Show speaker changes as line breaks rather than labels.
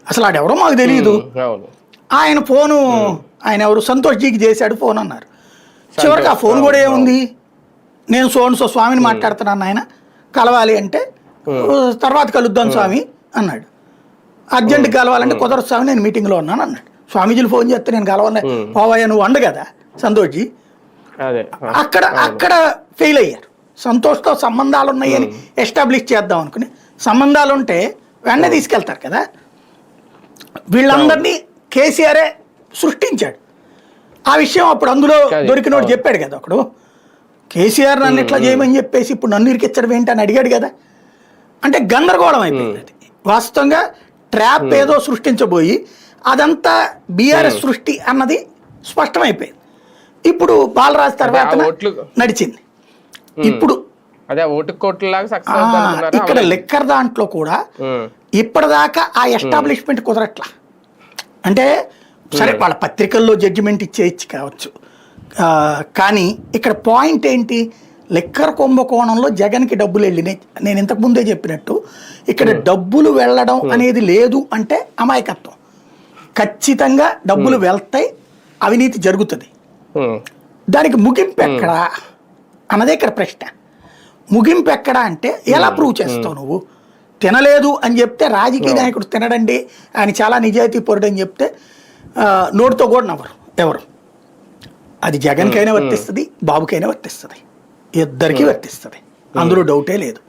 అసలు ఆడెవరో మాకు తెలియదు. ఆయన ఫోను ఆయన ఎవరు సంతోష్జీకి చేశాడు ఫోన్ అన్నారు. చివరికి ఆ ఫోన్ కూడా ఏముంది, నేను సో స్వామిని మాట్లాడుతున్నాను ఆయన కలవాలి అంటే తర్వాత కలుద్దాం స్వామి అన్నాడు. అర్జెంట్ కలవాలంటే కుదరదు స్వామి నేను మీటింగ్లో ఉన్నాను అన్నాడు. స్వామీజీలు ఫోన్ చేస్తే నేను కలవాలి పోవాయా నువ్వు అండు కదా సంతోష్జీ. అక్కడ ఫెయిల్ అయ్యారు. సంతోష్తో సంబంధాలు ఉన్నాయని ఎస్టాబ్లిష్ చేద్దాం అనుకుని, సంబంధాలు ఉంటే వెంటనే తీసుకెళ్తారు కదా. వీళ్ళందరినీ కేసీఆరే సృష్టించాడు. ఆ విషయం అప్పుడు అందులో దొరికినోడు చెప్పాడు కదా ఒకడు, కేసీఆర్ నన్ను ఇట్లా చేయమని చెప్పేసి ఇప్పుడు నన్ను ఇరికిచ్చడం ఏంటి అని అడిగాడు కదా. అంటే గందరగోళం అయిపోయింది. అది వాస్తవంగా ట్రాప్ ఏదో సృష్టించబోయి అదంతా బీఆర్ఎస్ సృష్టి అన్నది స్పష్టమైపోయింది. ఇప్పుడు బాలరాజు తర్వాత నడిచింది. ఇప్పుడు ఇక్కడ లిక్కర్ దాంట్లో కూడా ఇప్పటిదాకా ఆ ఎస్టాబ్లిష్మెంట్ కుదరట్లా. అంటే సరే వాళ్ళ పత్రికల్లో జడ్జిమెంట్ ఇచ్చేయచ్చు కావచ్చు, కానీ ఇక్కడ పాయింట్ ఏంటి, లిక్కర్ కుంభకోణంలో జగన్కి డబ్బులు వెళ్ళినాయి. నేను ఇంతకు ముందే చెప్పినట్టు ఇక్కడ డబ్బులు వెళ్ళడం అనేది లేదు అంటే అమాయకత్వం. ఖచ్చితంగా డబ్బులు వెళ్తాయి, అవినీతి జరుగుతుంది. దానికి ముగింపు ఎక్కడా అన్నదే ఇక్కడ ప్రశ్న. ముగింపు ఎక్కడా అంటే ఎలా ప్రూవ్ చేస్తావు నువ్వు? తినలేదు అని చెప్తే రాజకీయ నాయకుడు తినడండి ఆయన చాలా నిజాయితీ పరుడు అని చెప్తే నోటితో కూడా నవ్వరు ఎవరు. అది జగన్కైనా వర్తిస్తుంది, బాబుకైనా వర్తిస్తుంది, ఇద్దరికీ వర్తిస్తుంది, అందులో డౌటే లేదు.